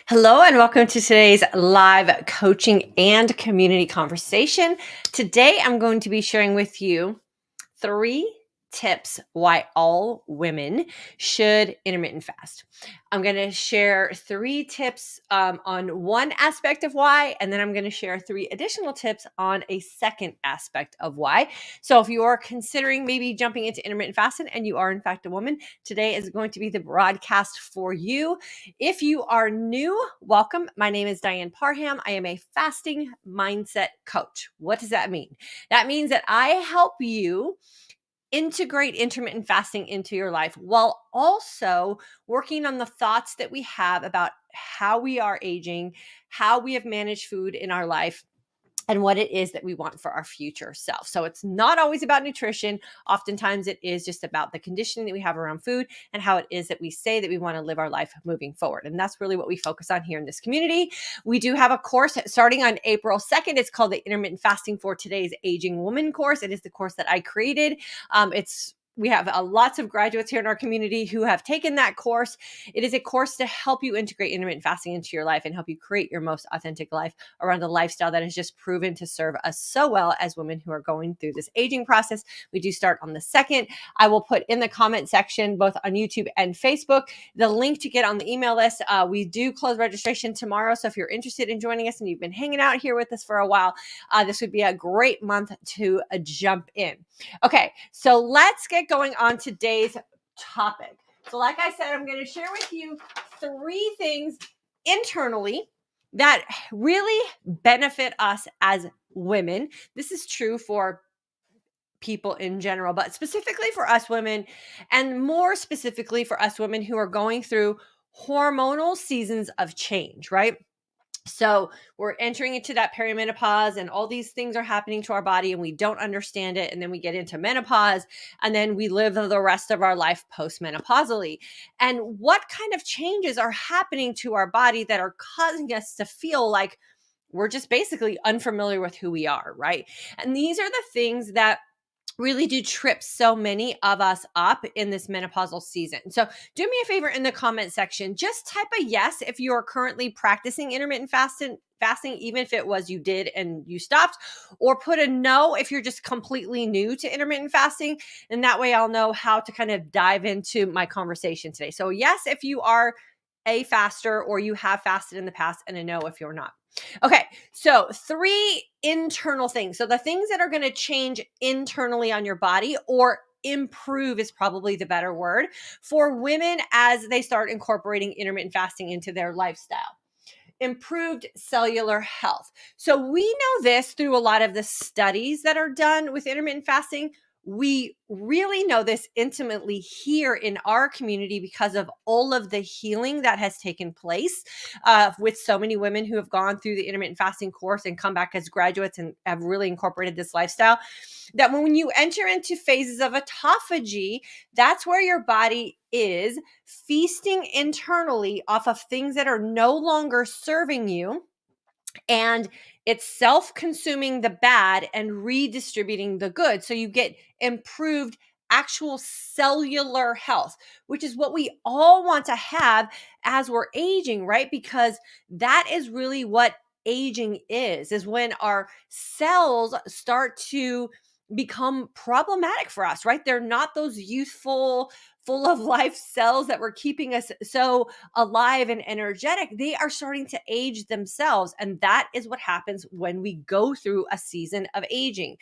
Hello, and welcome to today's live coaching and community conversation. Today, I'm going to be sharing with you 3 tips why all women should intermittent fast. I'm going to share 3 tips on one aspect of why, and then I'm going to share 3 additional tips on a second aspect of why. So if you are considering maybe jumping into intermittent fasting and you are in fact a woman, today is going to be the broadcast for you. If you are new, welcome. My name is Diane Parham. I am a fasting mindset coach. What does that mean? That means that I help you integrate intermittent fasting into your life while also working on the thoughts that we have about how we are aging, how we have managed food in our life, and what it is that we want for our future self. So it's not always about nutrition. Oftentimes it is just about the conditioning that we have around food and how it is that we say that we want to live our life moving forward. And that's really what we focus on here in this community. We do have a course starting on April 2nd. It's called the Intermittent Fasting for Today's Aging Woman course. It is the course that I created. We have lots of graduates here in our community who have taken that course. It is a course to help you integrate intermittent fasting into your life and help you create your most authentic life around a lifestyle that has just proven to serve us so well as women who are going through this aging process. We do start on the 2nd. I will put in the comment section, both on YouTube and Facebook, the link to get on the email list. We do close registration tomorrow. So if you're interested in joining us and you've been hanging out here with us for a while, this would be a great month to jump in. Okay, so let's get going on today's topic. So like I said, I'm going to share with you 3 things internally that really benefit us as women. This is true for people in general, but specifically for us women, and more specifically for us women who are going through hormonal seasons of change, right? So we're entering into that perimenopause and all these things are happening to our body and we don't understand it. And then we get into menopause and then we live the rest of our life postmenopausally. And what kind of changes are happening to our body that are causing us to feel like we're just basically unfamiliar with who we are, right? And these are the things that really do trip so many of us up in this menopausal season. So do me a favor in the comment section, just type a yes if you are currently practicing intermittent fasting, even if it was you did and you stopped, or put a no if you're just completely new to intermittent fasting. And that way I'll know how to kind of dive into my conversation today. So yes, if you are a faster or you have fasted in the past, and a no if you're not. Okay, so 3 internal things. So the things that are going to change internally on your body, or improve is probably the better word, for women as they start incorporating intermittent fasting into their lifestyle. Improved cellular health. So we know this through a lot of the studies that are done with intermittent fasting. We really know this intimately here in our community because of all of the healing that has taken place with so many women who have gone through the intermittent fasting course and come back as graduates and have really incorporated this lifestyle. That when you enter into phases of autophagy, that's where your body is feasting internally off of things that are no longer serving you, and it's self-consuming the bad and redistributing the good. So you get improved actual cellular health, which is what we all want to have as we're aging, right? Because that is really what aging is when our cells start to become problematic for us, right? They're not those youthful, full of life cells that were keeping us so alive and energetic. They are starting to age themselves. And that is what happens when we go through a season of aging.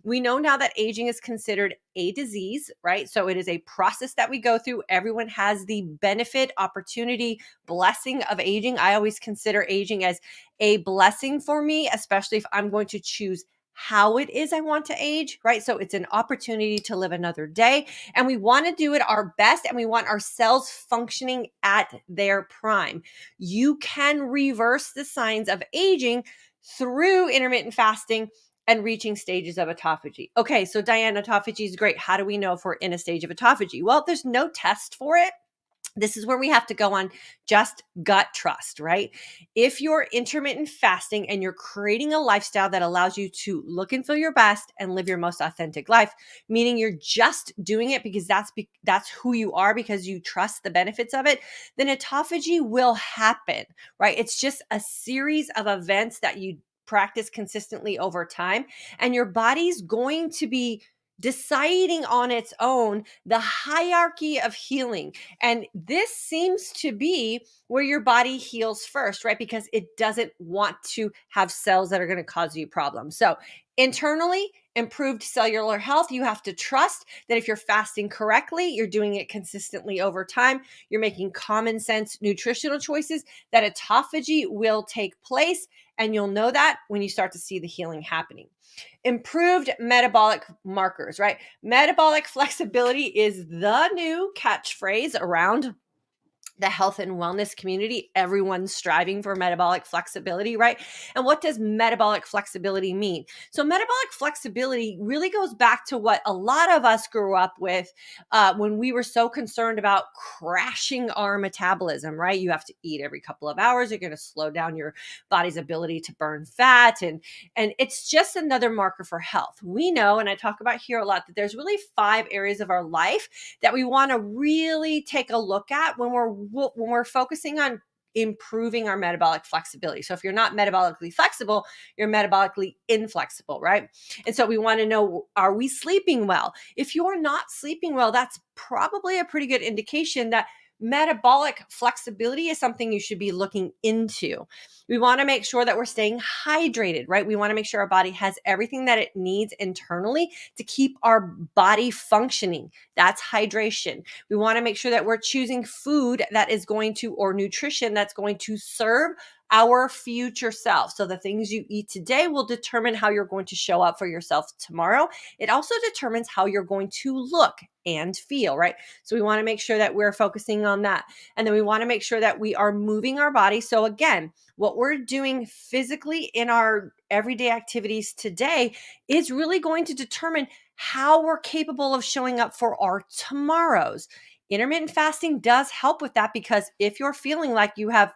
We know now that aging is considered a disease, right? So it is a process that we go through. Everyone has the benefit, opportunity, blessing of aging. I always consider aging as a blessing for me, especially if I'm going to choose how it is I want to age, right? So it's an opportunity to live another day, and we want to do it our best, and we want our cells functioning at their prime. You can reverse the signs of aging through intermittent fasting and reaching stages of autophagy. Okay, so Diane, autophagy is great. How do we know if we're in a stage of autophagy? Well, there's no test for it. This is where we have to go on just gut trust, right? If you're intermittent fasting and you're creating a lifestyle that allows you to look and feel your best and live your most authentic life, meaning you're just doing it because that's who you are, because you trust the benefits of it, then autophagy will happen, right? It's just a series of events that you practice consistently over time, and your body's going to be deciding on its own the hierarchy of healing. And this seems to be where your body heals first, right? Because it doesn't want to have cells that are going to cause you problems. So, internally, improved cellular health, you have to trust that if you're fasting correctly, you're doing it consistently over time, you're making common sense nutritional choices, that autophagy will take place. And you'll know that when you start to see the healing happening. Improved metabolic markers, right? Metabolic flexibility is the new catchphrase around the health and wellness community. Everyone's striving for metabolic flexibility, right? And what does metabolic flexibility mean? So metabolic flexibility really goes back to what a lot of us grew up with when we were so concerned about crashing our metabolism, right? You have to eat every couple of hours. You're going to slow down your body's ability to burn fat. And it's just another marker for health. We know, and I talk about here a lot, that there's really 5 areas of our life that we want to really take a look at when we're focusing on improving our metabolic flexibility. So if you're not metabolically flexible, you're metabolically inflexible, right? And so we want to know, are we sleeping well? If you're not sleeping well, that's probably a pretty good indication that metabolic flexibility is something you should be looking into. We want to make sure that we're staying hydrated, right? We want to make sure our body has everything that it needs internally to keep our body functioning. That's hydration. We want to make sure that we're choosing food that is going to, or nutrition that's going to serve our future self. So the things you eat today will determine how you're going to show up for yourself tomorrow. It also determines how you're going to look and feel, right? So we want to make sure that we're focusing on that. And then we want to make sure that we are moving our body. So again, what we're doing physically in our everyday activities today is really going to determine how we're capable of showing up for our tomorrows. Intermittent fasting does help with that, because if you're feeling like you have,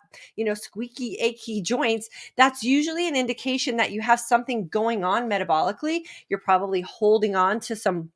squeaky, achy joints, that's usually an indication that you have something going on metabolically. You're probably holding on to some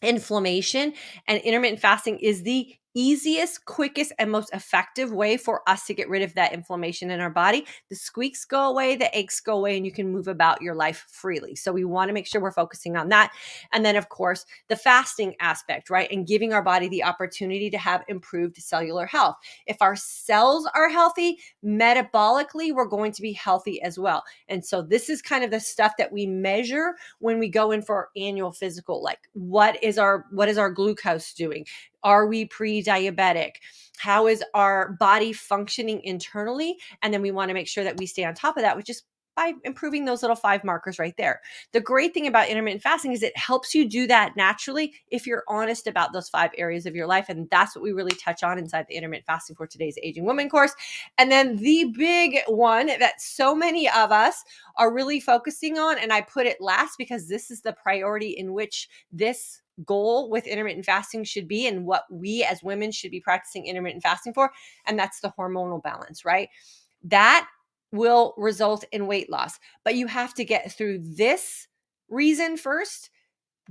inflammation, and intermittent fasting is the easiest, quickest, and most effective way for us to get rid of that inflammation in our body. The squeaks go away, the aches go away, and you can move about your life freely. So we want to make sure we're focusing on that. And then, of course, the fasting aspect, right? And giving our body the opportunity to have improved cellular health. If our cells are healthy, metabolically, we're going to be healthy as well. And so this is kind of the stuff that we measure when we go in for our annual physical. Like, what is our glucose doing? Are we pre-diabetic? How is our body functioning internally? And then we want to make sure that we stay on top of that, which is by improving those little 5 markers right there. The great thing about intermittent fasting is it helps you do that naturally if you're honest about those 5 areas of your life. And that's what we really touch on inside the Intermittent Fasting for Today's Aging Woman course. And then the big one that so many of us are really focusing on, and I put it last because this is the priority in which this goal with intermittent fasting should be, and what we as women should be practicing intermittent fasting for, and that's the hormonal balance, right? That will result in weight loss, but you have to get through this reason first,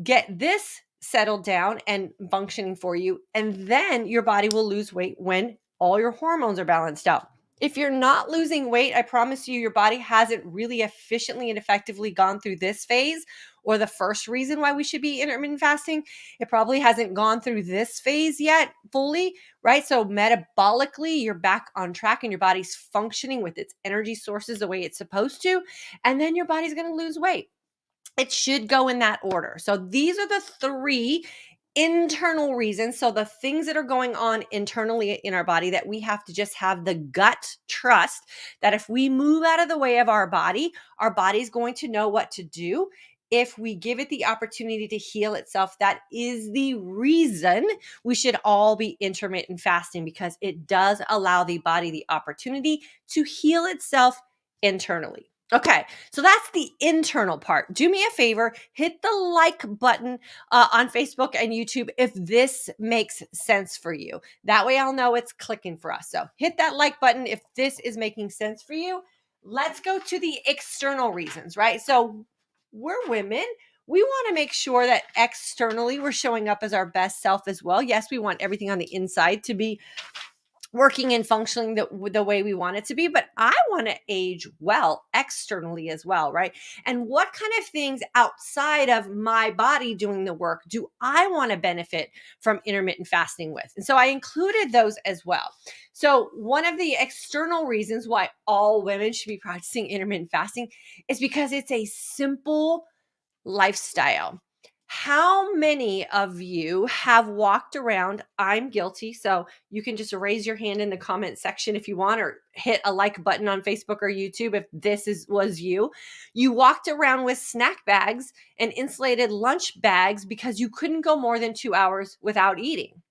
get this settled down and functioning for you, and then your body will lose weight when all your hormones are balanced out. If you're not losing weight, I promise you, your body hasn't really efficiently and effectively gone through this phase, or the first reason why we should be intermittent fasting. It probably hasn't gone through this phase yet fully, right? So metabolically, you're back on track and your body's functioning with its energy sources the way it's supposed to. And then your body's going to lose weight. It should go in that order. So these are the 3 internal reasons. So the things that are going on internally in our body that we have to just have the gut trust that if we move out of the way of our body's going to know what to do. If we give it the opportunity to heal itself, that is the reason we should all be intermittent fasting, because it does allow the body the opportunity to heal itself internally. Okay, so that's the internal part. Do me a favor, hit the like button on Facebook and YouTube if this makes sense for you. That way I'll know it's clicking for us. So hit that like button if this is making sense for you. Let's go to the external reasons, right? So we're women. We want to make sure that externally we're showing up as our best self as well. Yes, we want everything on the inside to be working and functioning the way we want it to be, but I want to age well externally as well, right? And what kind of things outside of my body doing the work do I want to benefit from intermittent fasting with? And so I included those as well. So one of the external reasons why all women should be practicing intermittent fasting is because it's a simple lifestyle. How many of you have walked around? I'm guilty. So you can just raise your hand in the comment section if you want, or hit a like button on Facebook or YouTube if was you. You walked around with snack bags and insulated lunch bags because you couldn't go more than 2 hours without eating.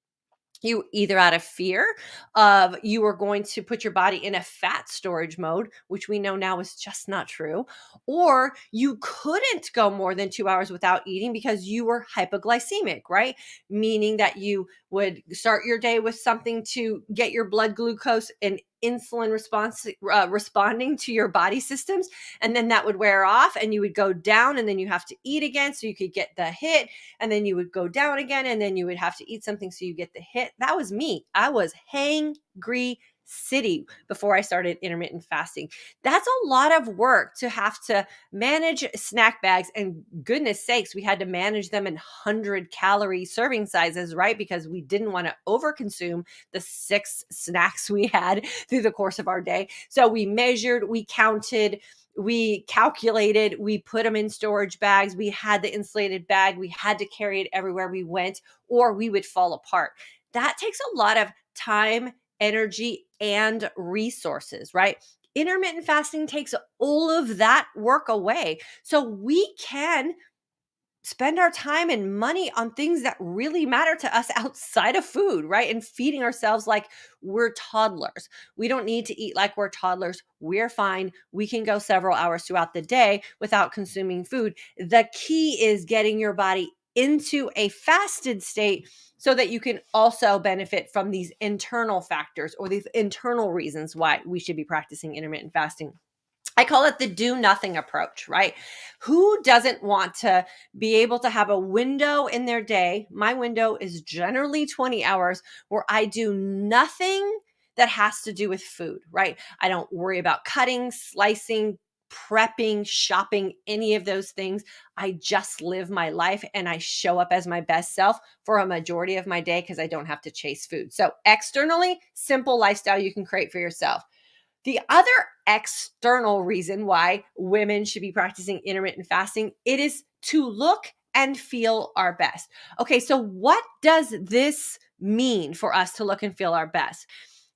You either out of fear of you were going to put your body in a fat storage mode, which we know now is just not true, or you couldn't go more than 2 hours without eating because you were hypoglycemic, right? Meaning that you would start your day with something to get your blood glucose and insulin response responding to your body systems, and then that would wear off and you would go down, and then you have to eat again so you could get the hit, and then you would go down again, and then you would have to eat something so you get the hit. That was me. I was hangry city before I started intermittent fasting. That's a lot of work to have to manage snack bags, and goodness sakes, we had to manage them in 100-calorie serving sizes, right? Because we didn't want to overconsume the 6 snacks we had through the course of our day. So we measured, we counted, we calculated, we put them in storage bags. We had the insulated bag. We had to carry it everywhere we went, or we would fall apart. That takes a lot of time, energy, and resources, right? Intermittent fasting takes all of that work away. So we can spend our time and money on things that really matter to us outside of food, right? And feeding ourselves like we're toddlers. We don't need to eat like we're toddlers. We're fine. We can go several hours throughout the day without consuming food. The key is getting your body into a fasted state so that you can also benefit from these internal factors or these internal reasons why we should be practicing intermittent fasting. I call it the do nothing approach, right? Who doesn't want to be able to have a window in their day? My window is generally 20 hours where I do nothing that has to do with food, right? I don't worry about cutting, slicing, prepping, shopping, any of those things. I just live my life and I show up as my best self for a majority of my day because I don't have to chase food. So externally, simple lifestyle you can create for yourself. The other external reason why women should be practicing intermittent fasting, it is to look and feel our best. Okay, so what does this mean for us to look and feel our best?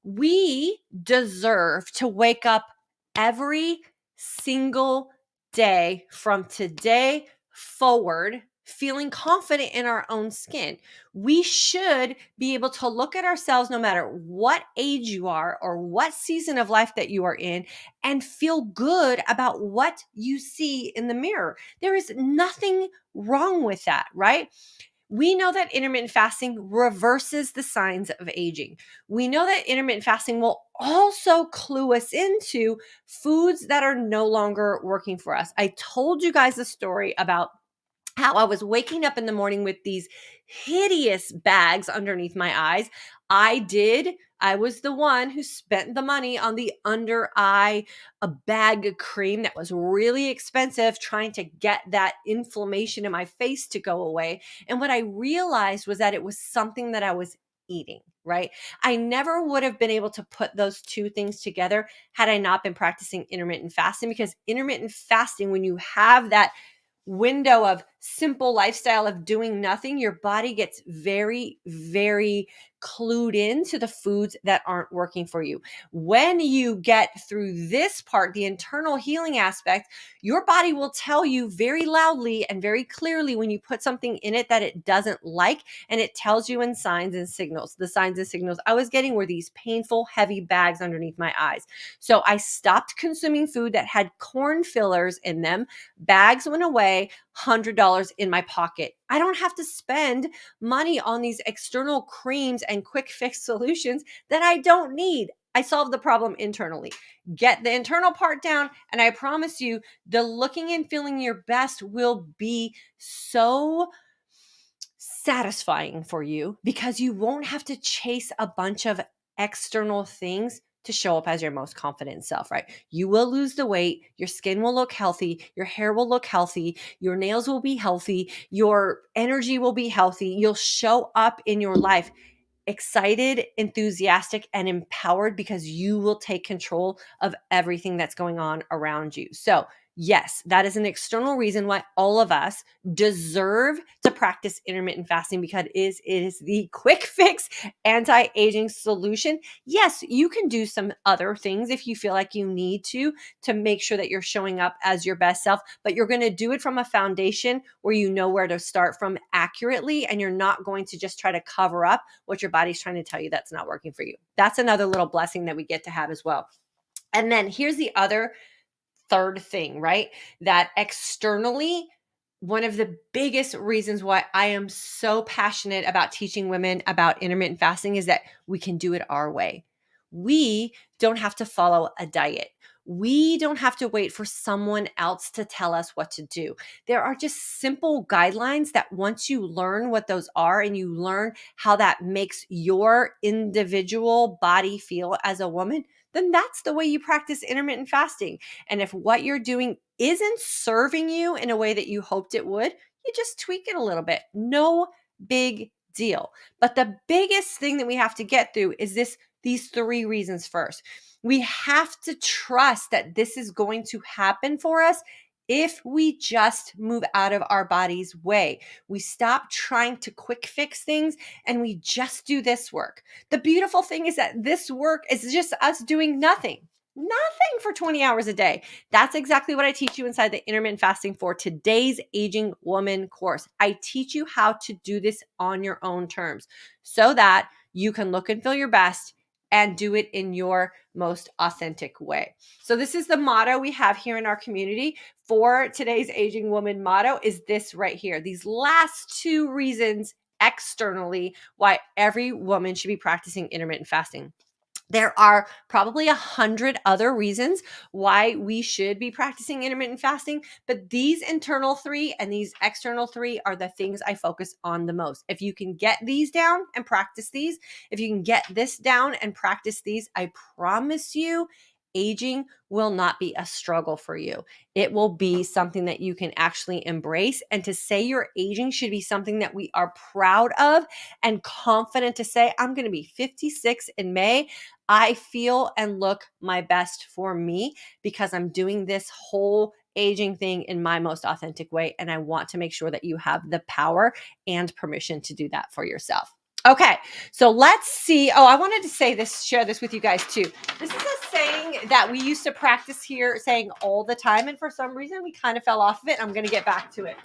We deserve to wake up every single day from today forward feeling confident in our own skin. We should be able to look at ourselves no matter what age you are or what season of life that you are in and feel good about what you see in the mirror. There is nothing wrong with that, right? We know that intermittent fasting reverses the signs of aging. We know that intermittent fasting will also clue us into foods that are no longer working for us. I told you guys a story about how I was waking up in the morning with these hideous bags underneath my eyes. I was the one who spent the money on the under eye a bag cream that was really expensive, trying to get that inflammation in my face to go away. And what I realized was that it was something that I was eating, right? I never would have been able to put those two things together had I not been practicing intermittent fasting, because intermittent fasting, when you have that window of simple lifestyle of doing nothing, your body gets very, very clued in to the foods that aren't working for you. When you get through this part, the internal healing aspect, your body will tell you very loudly and very clearly when you put something in it that it doesn't like, and it tells you in signs and signals. The signs and signals I was getting were these painful, heavy bags underneath my eyes. So I stopped consuming food that had corn fillers in them. Bags went away, $100 in my pocket. I don't have to spend money on these external creams and quick fix solutions that I don't need. I solved the problem internally. Get the internal part down, and I promise you, the looking and feeling your best will be so satisfying for you because you won't have to chase a bunch of external things to show up as your most confident self, right? You will lose the weight, your skin will look healthy, your hair will look healthy, your nails will be healthy, your energy will be healthy. You'll show up in your life excited, enthusiastic, and empowered because you will take control of everything that's going on around you. So, yes, that is an external reason why all of us deserve to practice intermittent fasting because it is the quick fix anti-aging solution. Yes, you can do some other things if you feel like you need to make sure that you're showing up as your best self, but you're going to do it from a foundation where you know where to start from accurately, and you're not going to just try to cover up what your body's trying to tell you that's not working for you. That's another little blessing that we get to have as well. And then here's the other third thing, right? That externally, one of the biggest reasons why I am so passionate about teaching women about intermittent fasting is that we can do it our way. We don't have to follow a diet. We don't have to wait for someone else to tell us what to do. There are just simple guidelines that once you learn what those are and you learn how that makes your individual body feel as a woman, then that's the way you practice intermittent fasting. And if what you're doing isn't serving you in a way that you hoped it would, you just tweak it a little bit. No big deal. But the biggest thing that we have to get through is these three reasons first. We have to trust that this is going to happen for us if we just move out of our body's way. We stop trying to quick fix things and we just do this work. The beautiful thing is that this work is just us doing nothing for 20 hours a day. That's exactly what I teach you inside the Intermittent Fasting for Today's Aging Woman course. I teach you how to do this on your own terms so that you can look and feel your best and do it in your most authentic way. So this is the motto we have here in our community for Today's Aging Woman motto is this right here. These last two reasons externally why every woman should be practicing intermittent fasting. There are probably 100 other reasons why we should be practicing intermittent fasting, but these internal three and these external three are the things I focus on the most. If you can get these down and practice these, if you can get this down and practice these, I promise you, aging will not be a struggle for you. It will be something that you can actually embrace. And to say you're aging should be something that we are proud of and confident to say, I'm going to be 56 in May. I feel and look my best for me because I'm doing this whole aging thing in my most authentic way. And I want to make sure that you have the power and permission to do that for yourself. Okay, so let's see. Oh, I wanted to share this with you guys too. This is a saying that we used to practice here saying all the time. And for some reason, we kind of fell off of it. I'm going to get back to it.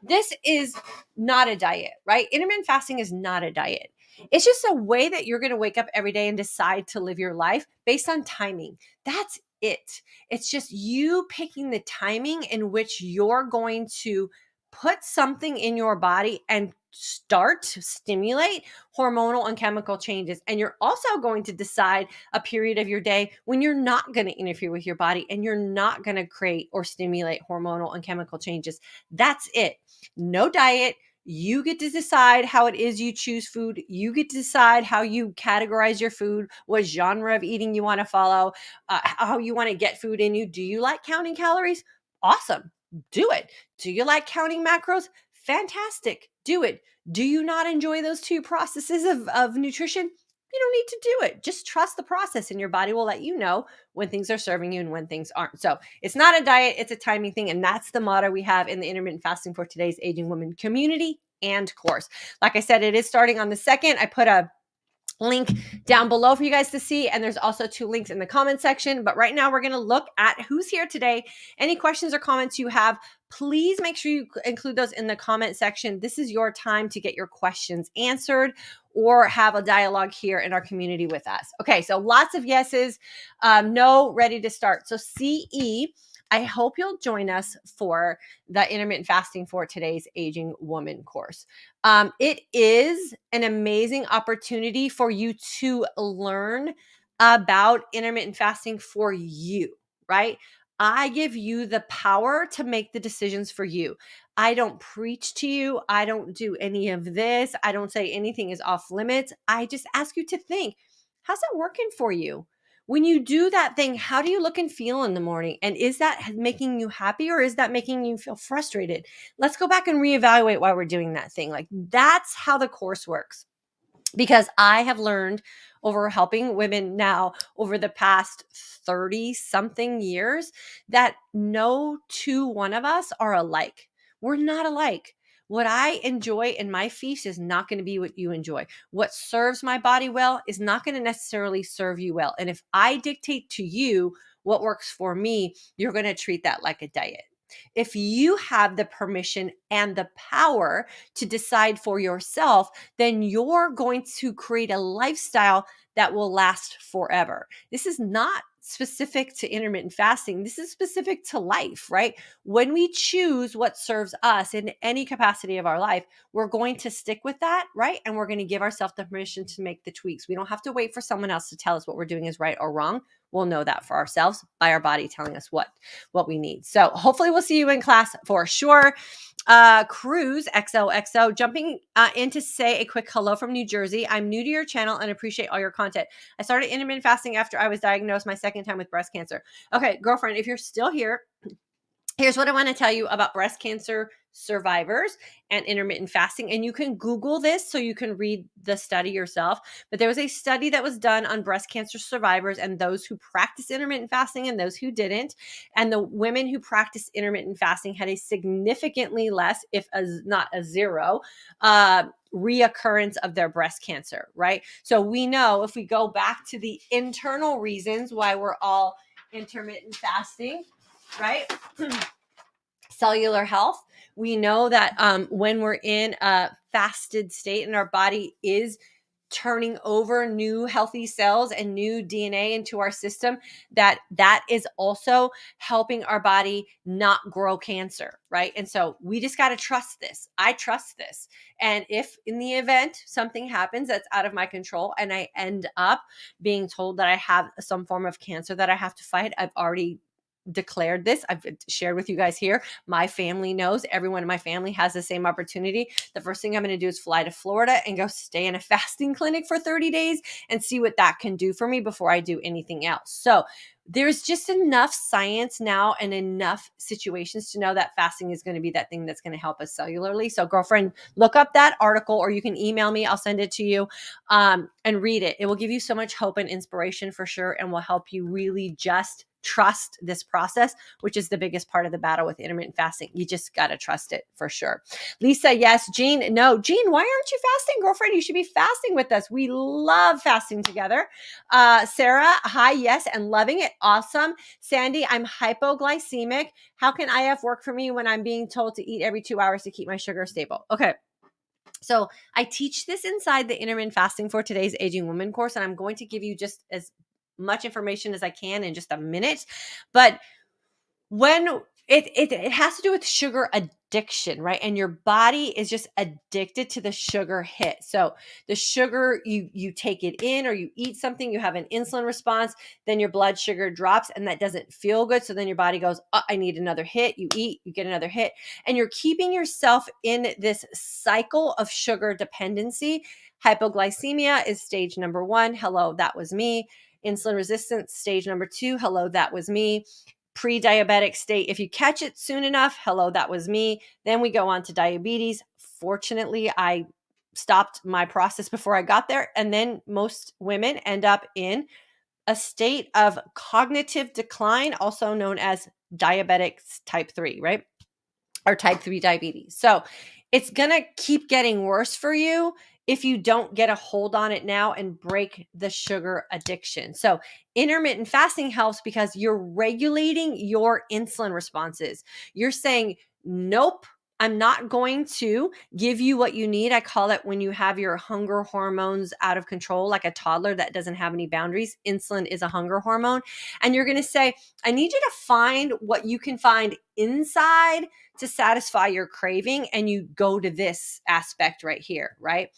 This is not a diet, right? Intermittent fasting is not a diet. It's just a way that you're going to wake up every day and decide to live your life based on timing. That's it. It's just you picking the timing in which you're going to put something in your body and start to stimulate hormonal and chemical changes. And you're also going to decide a period of your day when you're not going to interfere with your body and you're not going to create or stimulate hormonal and chemical changes. That's it. No diet. You get to decide how it is you choose food. You get to decide how you categorize your food, what genre of eating you want to follow, how you want to get food in you. Do you like counting calories? Awesome. Do it. Do you like counting macros? Fantastic. Do it. Do you not enjoy those two processes of nutrition? you don't need to do it. Just trust the process, and your body will let you know when things are serving you and when things aren't. So it's not a diet, it's a timing thing. And that's the motto we have in the Intermittent Fasting for Today's Aging Woman community and course. Like I said, it is starting on the 2nd. I put a link down below for you guys to see, and there's also 2 links in the comment section. But right now we're going to look at who's here today. Any questions or comments you have, please make sure you include those in the comment section. This is your time to get your questions answered or have a dialogue here in our community with us. Okay, so lots of yeses, no, ready to start. So CE, I hope you'll join us for the Intermittent Fasting for Today's Aging Woman course. It is an amazing opportunity for you to learn about intermittent fasting for you, right? I give you the power to make the decisions for you. I don't preach to you. I don't do any of this. I don't say anything is off limits. I just ask you to think, how's that working for you? When you do that thing, how do you look and feel in the morning? And is that making you happy, or is that making you feel frustrated? Let's go back and reevaluate why we're doing that thing. Like, that's how the course works. Because I have learned over helping women now over the past 30 something years that no one of us are alike. We're not alike. What I enjoy in my feast is not going to be what you enjoy. What serves my body well is not going to necessarily serve you well. And if I dictate to you what works for me, you're going to treat that like a diet. If you have the permission and the power to decide for yourself, then you're going to create a lifestyle that will last forever. This is not specific to intermittent fasting. This is specific to life, right? When we choose what serves us in any capacity of our life, we're going to stick with that, right? And we're going to give ourselves the permission to make the tweaks. We don't have to wait for someone else to tell us what we're doing is right or wrong. We'll know that for ourselves by our body telling us what we need. So hopefully we'll see you in class for sure. Cruz XOXO jumping in to say a quick hello from New Jersey. I'm new to your channel and appreciate all your content. I started intermittent fasting after I was diagnosed my 2nd time with breast cancer. Okay, girlfriend, if you're still here, here's what I want to tell you about breast cancer survivors and intermittent fasting. And you can Google this so you can read the study yourself. But there was a study that was done on breast cancer survivors and those who practice intermittent fasting and those who didn't. And the women who practiced intermittent fasting had a significantly less, if not a zero, reoccurrence of their breast cancer, right? So we know if we go back to the internal reasons why we're all intermittent fasting, right? Cellular health. We know that when we're in a fasted state and our body is turning over new healthy cells and new DNA into our system, that is also helping our body not grow cancer, right? And so we just got to trust this. I trust this. And if in the event something happens that's out of my control and I end up being told that I have some form of cancer that I have to fight, I've already declared this. I've shared with you guys here. My family knows. Everyone in my family has the same opportunity. The first thing I'm going to do is fly to Florida and go stay in a fasting clinic for 30 days and see what that can do for me before I do anything else. So there's just enough science now and enough situations to know that fasting is going to be that thing that's going to help us cellularly. So girlfriend, look up that article or you can email me. I'll send it to you and read it. It will give you so much hope and inspiration for sure and will help you really just trust this process, which is the biggest part of the battle with intermittent fasting. You just got to trust it for sure. Lisa, yes. Jean, no. Jean, why aren't you fasting, girlfriend? You should be fasting with us. We love fasting together. Sarah, hi, yes, and loving it. Awesome. Sandy, I'm hypoglycemic. How can IF work for me when I'm being told to eat every 2 hours to keep my sugar stable? Okay. So I teach this inside the Intermittent Fasting for Today's Aging Woman course, and I'm going to give you just as much information as I can in just a minute. But when it has to do with sugar addiction, right? And your body is just addicted to the sugar hit. So the sugar, you take it in or you eat something, you have an insulin response, then your blood sugar drops and that doesn't feel good. So then your body goes, oh, I need another hit. You eat, you get another hit. And you're keeping yourself in this cycle of sugar dependency. Hypoglycemia is stage number 1. Hello, that was me. Insulin resistance, stage number 2. Hello, that was me. Pre-diabetic state. If you catch it soon enough, hello, that was me. Then we go on to diabetes. Fortunately, I stopped my process before I got there. And then most women end up in a state of cognitive decline, also known as diabetics type 3, right? Or type 3 diabetes. So it's going to keep getting worse for you if you don't get a hold on it now and break the sugar addiction. So intermittent fasting helps because you're regulating your insulin responses. You're saying, nope, I'm not going to give you what you need. I call it when you have your hunger hormones out of control, like a toddler that doesn't have any boundaries. Insulin is a hunger hormone. And you're going to say, I need you to find what you can find inside to satisfy your craving, and you go to this aspect right here, right?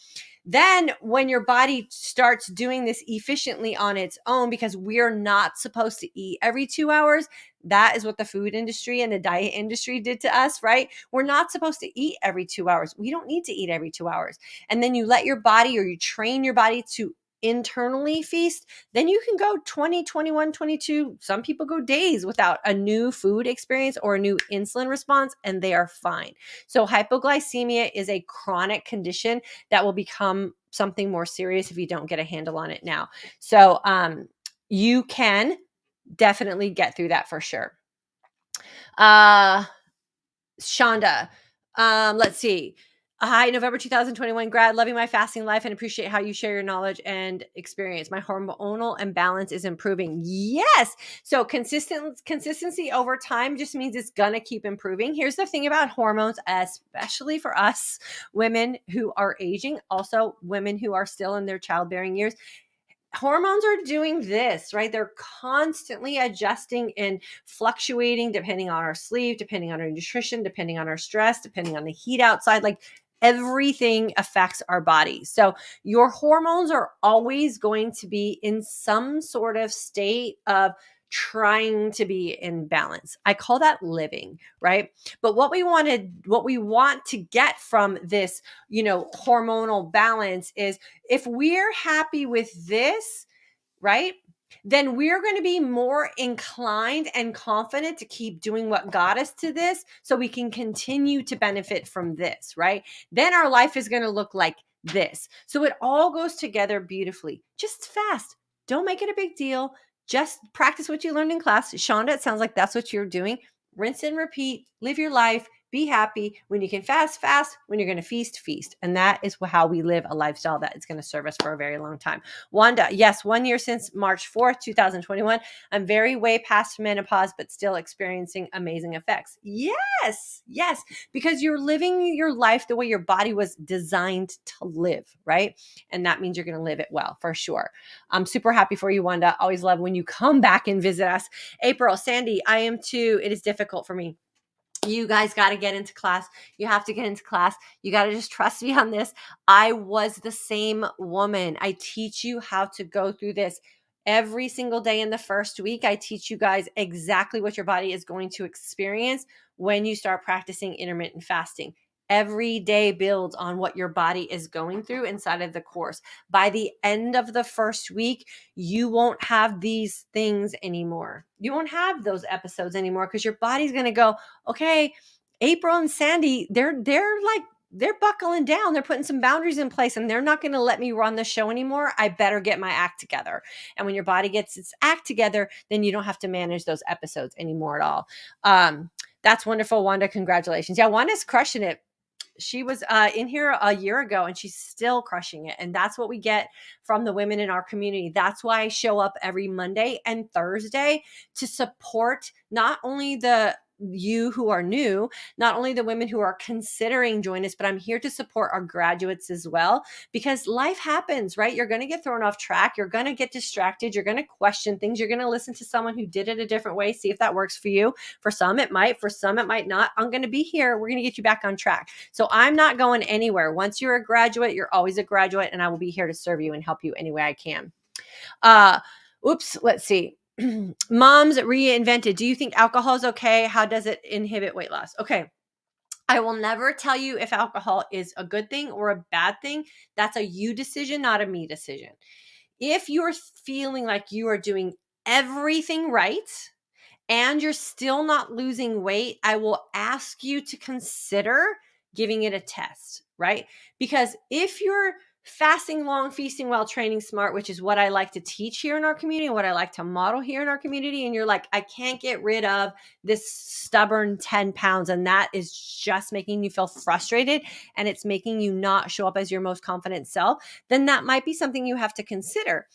Then when your body starts doing this efficiently on its own, because we're not supposed to eat every 2 hours, that is what the food industry and the diet industry did to us, right? We're not supposed to eat every 2 hours. We don't need to eat every 2 hours. And then you let your body, or you train your body to internally feast, then you can go 20, 21, 22. Some people go days without a new food experience or a new insulin response, and they are fine. So hypoglycemia is a chronic condition that will become something more serious if you don't get a handle on it now. So you can definitely get through that for sure. Shonda, let's see. Hi, November 2021 grad, loving my fasting life and appreciate how you share your knowledge and experience. My hormonal imbalance is improving. Yes. So consistency over time just means it's going to keep improving. Here's the thing about hormones, especially for us women who are aging, also women who are still in their childbearing years. Hormones are doing this, right? They're constantly adjusting and fluctuating depending on our sleep, depending on our nutrition, depending on our stress, depending on the heat outside. Like everything affects our body. So your hormones are always going to be in some sort of state of trying to be in balance. I call that living, right? But what we want to get from this, hormonal balance is, if we're happy with this, right, then we're going to be more inclined and confident to keep doing what got us to this, so we can continue to benefit from this, right? Then our life is going to look like this. So it all goes together beautifully. Just fast. Don't make it a big deal. Just practice what you learned in class. Shonda, it sounds like that's what you're doing. Rinse and repeat. Live your life. Be happy. When you can fast, fast. When you're going to feast, feast. And that is how we live a lifestyle that is going to serve us for a very long time. Wanda, yes, 1 year since March 4th, 2021. I'm very way past menopause, but still experiencing amazing effects. Yes, because you're living your life the way your body was designed to live, right? And that means you're going to live it well, for sure. I'm super happy for you, Wanda. Always love when you come back and visit us. April, Sandy, I am too. It is difficult for me. You guys got to get into class. You have to get into class. You got to just trust me on this. I was the same woman. I teach you how to go through this every single day in the first week. I teach you guys exactly what your body is going to experience when you start practicing intermittent fasting. Every day builds on what your body is going through inside of the course. By the end of the first week, you won't have these things anymore. You won't have those episodes anymore, because your body's going to go, okay, April and Sandy, they're buckling down. They're putting some boundaries in place, and they're not going to let me run the show anymore. I better get my act together. And when your body gets its act together, then you don't have to manage those episodes anymore at all. That's wonderful, Wanda. Congratulations. Yeah, Wanda's crushing it. She was in here a year ago, and she's still crushing it. And that's what we get from the women in our community. That's why I show up every Monday and Thursday to support not only you who are new, not only the women who are considering join us, but I'm here to support our graduates as well, because life happens, right? You're going to get thrown off track. You're going to get distracted. You're going to question things. You're going to listen to someone who did it a different way. See if that works for you. For some, it might. For some, it might not. I'm going to be here. We're going to get you back on track. So I'm not going anywhere. Once you're a graduate, you're always a graduate, and I will be here to serve you and help you any way I can. Let's see. Moms reinvented. Do you think alcohol is okay? How does it inhibit weight loss? Okay. I will never tell you if alcohol is a good thing or a bad thing. That's a you decision, not a me decision. If you're feeling like you are doing everything right and you're still not losing weight, I will ask you to consider giving it a test, right? Because if you're fasting long, feasting well, training smart, which is what I like to teach here in our community and what I like to model here in our community, and you're like, I can't get rid of this stubborn 10 pounds, and that is just making you feel frustrated, and it's making you not show up as your most confident self, then that might be something you have to consider.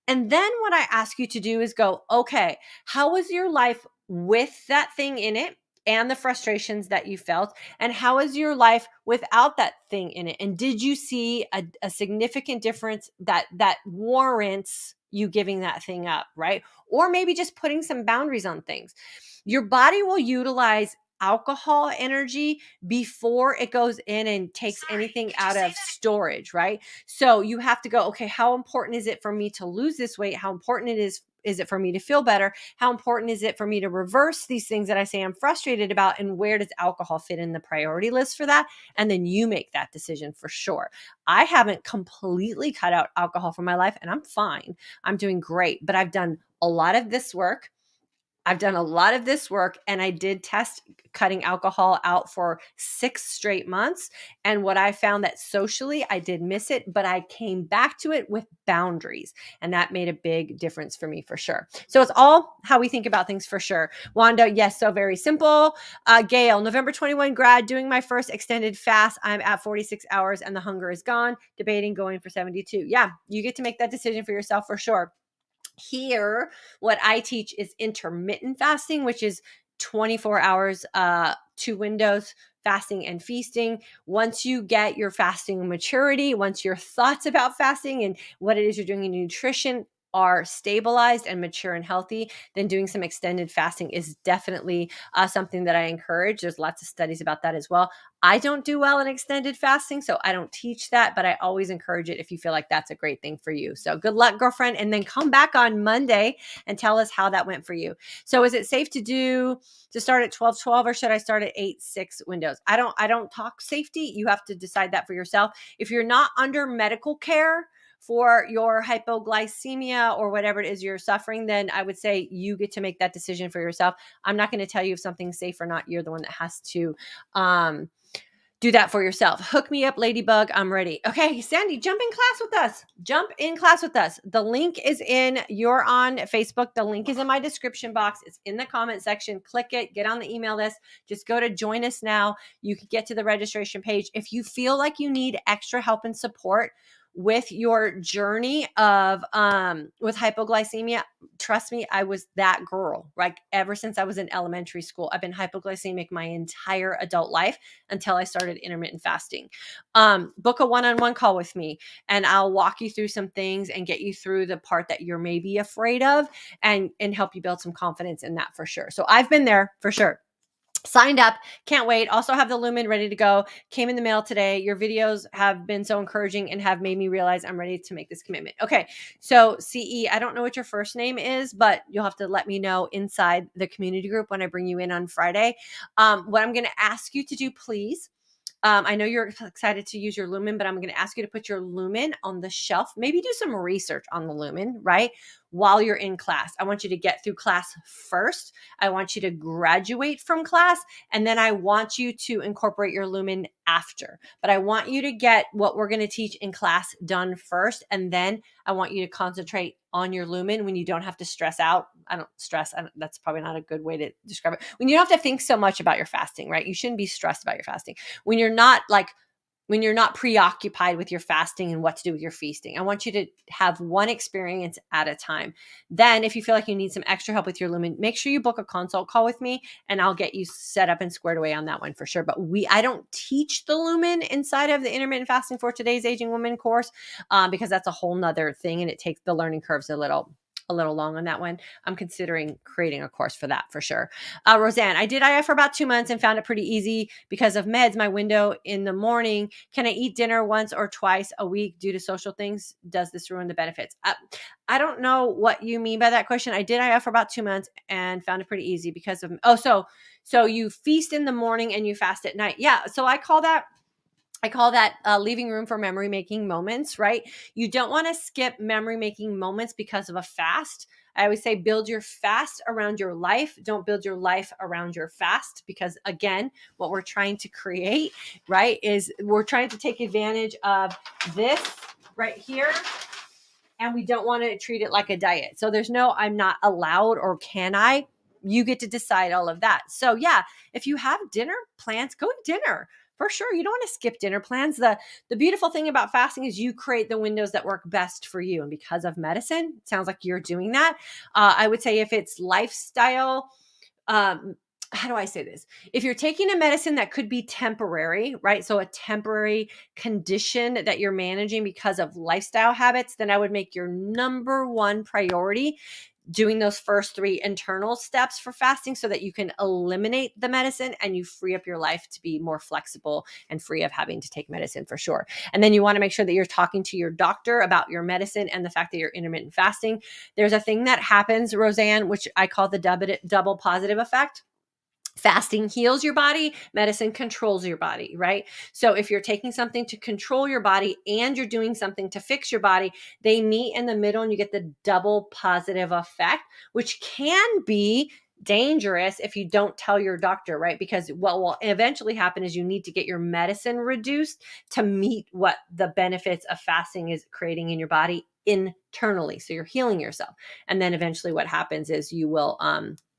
And then what I ask you to do is go, okay, how was your life with that thing in it and the frustrations that you felt? And how is your life without that thing in it? And did you see a significant difference that warrants you giving that thing up, right? Or maybe just putting some boundaries on things. Your body will utilize alcohol energy before it goes in and takes anything out of storage, right? So you have to go, okay, how important is it for me to lose this weight? How important is it for me to feel better? How important is it for me to reverse these things that I say I'm frustrated about? And where does alcohol fit in the priority list for that? And then you make that decision for sure. I haven't completely cut out alcohol from my life, and I'm fine. I'm doing great, but I've done a lot of this work. And I did test cutting alcohol out for 6 straight months. And what I found that socially, I did miss it, but I came back to it with boundaries. And that made a big difference for me for sure. So it's all how we think about things for sure. Wanda, yes, so very simple. Gail, November 21 grad, doing my first extended fast. I'm at 46 hours and the hunger is gone. Debating going for 72. Yeah, you get to make that decision for yourself for sure. Here, what I teach is intermittent fasting, which is 24 hours, 2 windows, fasting and feasting. Once you get your fasting maturity, once your thoughts about fasting and what it is you're doing in nutrition are stabilized and mature and healthy, then doing some extended fasting is definitely something that I encourage. There's lots of studies about that as well. I don't do well in extended fasting, so I don't teach that, but I always encourage it if you feel like that's a great thing for you. So good luck, girlfriend, and then come back on Monday and tell us how that went for you. So is it safe to start at 12-12 or should I start at 8-6 windows? I don't talk safety. You have to decide that for yourself. If you're not under medical care for your hypoglycemia or whatever it is you're suffering, then I would say you get to make that decision for yourself. I'm not going to tell you if something's safe or not. You're the one that has to do that for yourself. Hook me up, Ladybug. I'm ready. Okay, Sandy, jump in class with us. Jump in class with us. The link is you're on Facebook. The link is in my description box. It's in the comment section. Click it. Get on the email list. Just go to join us now. You can get to the registration page. If you feel like you need extra help and support with your journey of with hypoglycemia, trust me, I was that girl. Like ever since I was in elementary school, I've been hypoglycemic my entire adult life until I started intermittent fasting. Book a one-on-one call with me and I'll walk you through some things and get you through the part that you're maybe afraid of and help you build some confidence in that for sure. So I've been there for sure. Signed up. Can't wait. Also have the Lumen ready to go. Came in the mail today. Your videos have been so encouraging and have made me realize I'm ready to make this commitment. Okay. So CE, I don't know what your first name is, but you'll have to let me know inside the community group when I bring you in on Friday. What I'm going to ask you to do, please. I know you're excited to use your Lumen, but I'm going to ask you to put your Lumen on the shelf. Maybe do some research on the Lumen, right? While you're in class. I want you to get through class first. I want you to graduate from class, and then I want you to incorporate your Lumen after. But I want you to get what we're going to teach in class done first, and then I want you to concentrate on your Lumen when you don't have to stress out. That's probably not a good way to describe it. When you don't have to think so much about your fasting, right? You shouldn't be stressed about your fasting. When you're not preoccupied with your fasting and what to do with your feasting. I want you to have one experience at a time. Then if you feel like you need some extra help with your Lumen, make sure you book a consult call with me and I'll get you set up and squared away on that one for sure. But I don't teach the Lumen inside of the Intermittent Fasting for Today's Aging Woman course because that's a whole nother thing and it takes the learning curves a little long on that one. I'm considering creating a course for that for sure. Roseanne, I did IF for about 2 months and found it pretty easy because of meds. My window in the morning. Can I eat dinner once or twice a week due to social things? Does this ruin the benefits? I don't know what you mean by that question. I did IF for about 2 months and found it pretty easy because of, so you feast in the morning and you fast at night. Yeah. So I call that leaving room for memory making moments, right? You don't want to skip memory making moments because of a fast. I always say build your fast around your life. Don't build your life around your fast, because again, what we're trying to create, right, is we're trying to take advantage of this right here, and we don't want to treat it like a diet. So there's no, I'm not allowed or can I. You get to decide all of that. So yeah, if you have dinner plans, go to dinner. For sure. You don't want to skip dinner plans. The beautiful thing about fasting is you create the windows that work best for you. And because of medicine, it sounds like you're doing that. I would say if it's lifestyle, how do I say this? If you're taking a medicine that could be temporary, right? So a temporary condition that you're managing because of lifestyle habits, then I would make your number one priority doing those first 3 internal steps for fasting so that you can eliminate the medicine and you free up your life to be more flexible and free of having to take medicine for sure. And then you want to make sure that you're talking to your doctor about your medicine and the fact that you're intermittent fasting. There's a thing that happens, Roseanne, which I call the double positive effect. Fasting heals your body, medicine controls your body, right? So if you're taking something to control your body and you're doing something to fix your body, they meet in the middle and you get the double positive effect, which can be dangerous if you don't tell your doctor, right? Because what will eventually happen is you need to get your medicine reduced to meet what the benefits of fasting is creating in your body internally. So you're healing yourself. And then eventually what happens is you will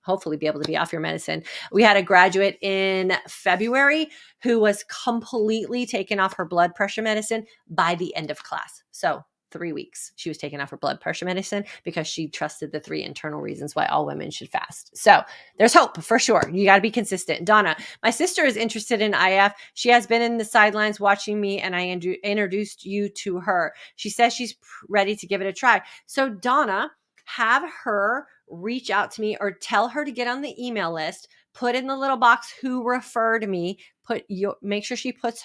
hopefully be able to be off your medicine. We had a graduate in February who was completely taken off her blood pressure medicine by the end of class. So 3 weeks, she was taken off her blood pressure medicine because she trusted the 3 internal reasons why all women should fast. So there's hope for sure. You got to be consistent. Donna, my sister is interested in IF. She has been in the sidelines watching me, and I introduced you to her. She says she's ready to give it a try. So Donna, have her reach out to me or tell her to get on the email list, put in the little box who referred me, make sure she puts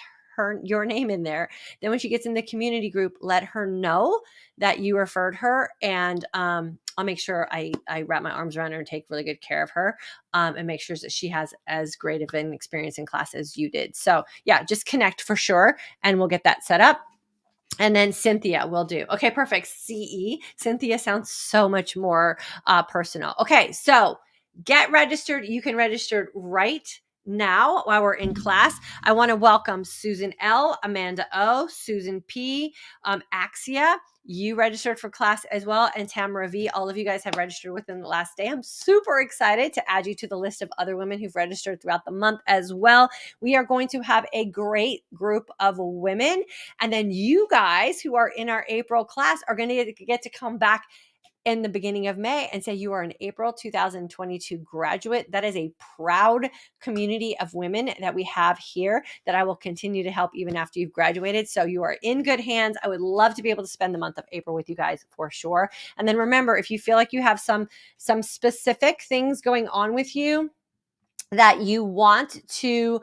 your name in there. Then when she gets in the community group, let her know that you referred her, and I'll make sure I wrap my arms around her and take really good care of her, and make sure that she has as great of an experience in class as you did. So yeah, just connect for sure, and we'll get that set up. And then Cynthia will do. Okay, perfect. CE. Cynthia sounds so much more personal. Okay, so get registered. You can register right now while we're in class. I want to welcome Susan L, Amanda O, Susan P, Axia. You registered for class as well, and Tamara V. All of you guys have registered within the last day. I'm super excited to add you to the list of other women who've registered throughout the month as well. We are going to have a great group of women, and then you guys who are in our April class are going to get to come back in the beginning of May and say you are an April 2022 graduate. That is a proud community of women that we have here that I will continue to help even after you've graduated. So you are in good hands. I would love to be able to spend the month of April with you guys for sure. And then remember, if you feel like you have some specific things going on with you that you want to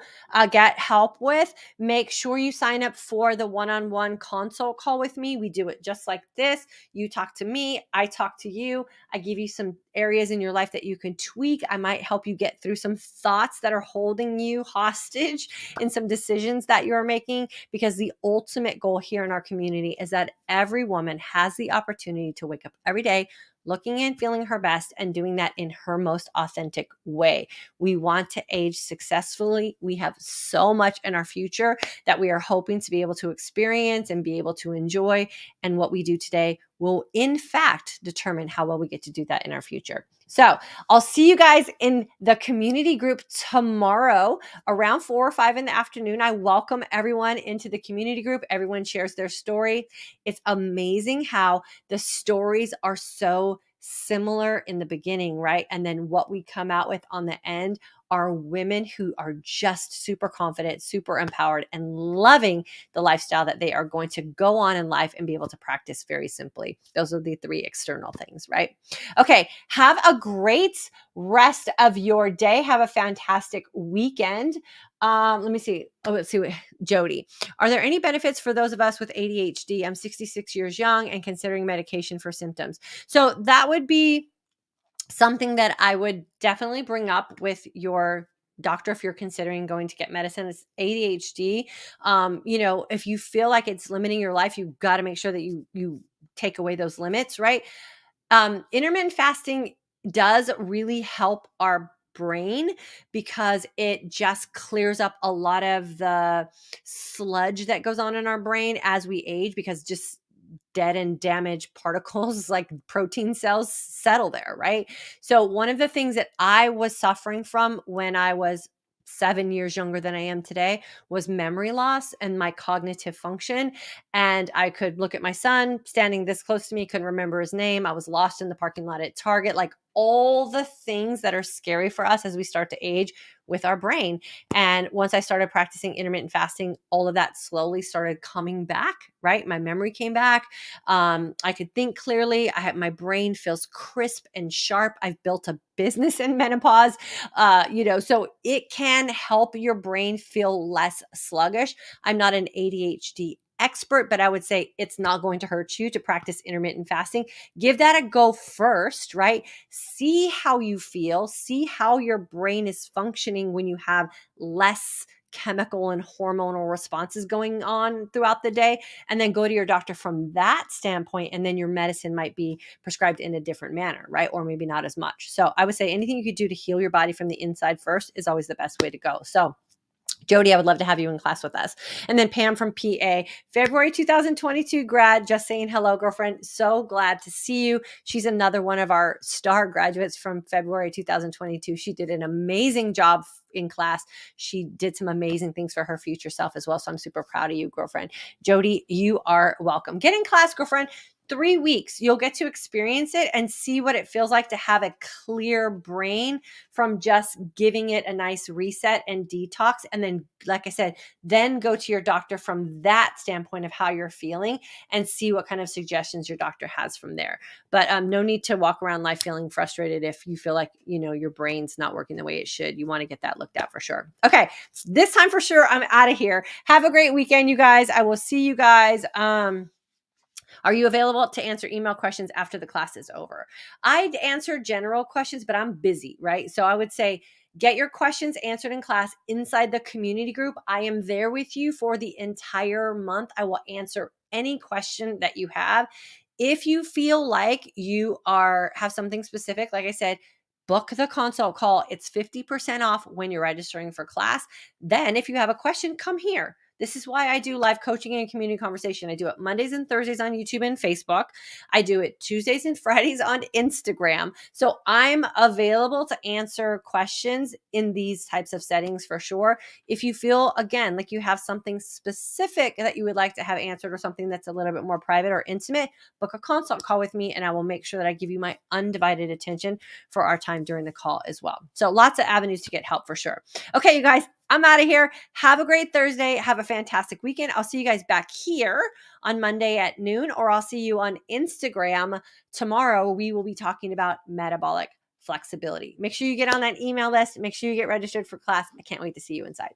get help with, make sure you sign up for the one-on-one consult call with me. We do it just like this. You talk to me, I talk to you. I give you some areas in your life that you can tweak. I might help you get through some thoughts that are holding you hostage in some decisions that you're making, because the ultimate goal here in our community is that every woman has the opportunity to wake up every day looking and feeling her best and doing that in her most authentic way. We want to age successfully. We have so much in our future that we are hoping to be able to experience and be able to enjoy. And what we do today will, in fact, determine how well we get to do that in our future. So I'll see you guys in the community group tomorrow around 4 or 5 in the afternoon. I welcome everyone into the community group. Everyone shares their story. It's amazing how the stories are so similar in the beginning, right? And then what we come out with on the end are women who are just super confident, super empowered, and loving the lifestyle that they are going to go on in life and be able to practice very simply. Those are the 3 external things, right? Okay, have a great rest of your day. Have a fantastic weekend. Let me see. Let's see. Jody, are there any benefits for those of us with ADHD? I'm 66 years young and considering medication for symptoms. So that would be something that I would definitely bring up with your doctor if you're considering going to get medicine. Is ADHD. If you feel like it's limiting your life, you've got to make sure that you take away those limits, right? Intermittent fasting does really help our brain because it just clears up a lot of the sludge that goes on in our brain as we age, because just dead and damaged particles like protein cells settle there, right? So one of the things that I was suffering from when I was 7 years younger than I am today was memory loss and my cognitive function. And I could look at my son standing this close to me, couldn't remember his name. I was lost in the parking lot at Target, like all the things that are scary for us as we start to age with our brain. And once I started practicing intermittent fasting, all of that slowly started coming back, right? My memory came back. I could think clearly. My brain feels crisp and sharp. I've built a business in menopause, so it can help your brain feel less sluggish. I'm not an ADHD expert, but I would say it's not going to hurt you to practice intermittent fasting. Give that a go first, right? See how you feel, see how your brain is functioning when you have less chemical and hormonal responses going on throughout the day, and then go to your doctor from that standpoint. And then your medicine might be prescribed in a different manner, right? Or maybe not as much. So I would say anything you could do to heal your body from the inside first is always the best way to go. So Jody, I would love to have you in class with us. And then Pam from PA, February 2022 grad, just saying hello, girlfriend. So glad to see you. She's another one of our star graduates from February 2022. She did an amazing job in class. She did some amazing things for her future self as well. So I'm super proud of you, girlfriend. Jody, you are welcome. Get in class, girlfriend. 3 weeks, you'll get to experience it and see what it feels like to have a clear brain from just giving it a nice reset and detox. And then, like I said, then go to your doctor from that standpoint of how you're feeling and see what kind of suggestions your doctor has from there. But no need to walk around life feeling frustrated if you feel like, your brain's not working the way it should. You want to get that looked at for sure. Okay, this time for sure, I'm out of here. Have a great weekend, you guys. I will see you guys. Are you available to answer email questions after the class is over? I'd answer general questions, but I'm busy, right? So I would say get your questions answered in class inside the community group. I am there with you for the entire month. I will answer any question that you have. If you feel like you have something specific, like I said, book the consult call. It's 50% off when you're registering for class. Then if you have a question, come here. This is why I do live coaching and community conversation. I do it Mondays and Thursdays on YouTube and Facebook. I do it Tuesdays and Fridays on Instagram. So I'm available to answer questions in these types of settings for sure. If you feel, again, like you have something specific that you would like to have answered or something that's a little bit more private or intimate, book a consult call with me and I will make sure that I give you my undivided attention for our time during the call as well. So lots of avenues to get help for sure. Okay, you guys, I'm out of here. Have a great Thursday. Have a fantastic weekend. I'll see you guys back here on Monday at noon, or I'll see you on Instagram tomorrow. We will be talking about metabolic flexibility. Make sure you get on that email list. Make sure you get registered for class. I can't wait to see you inside.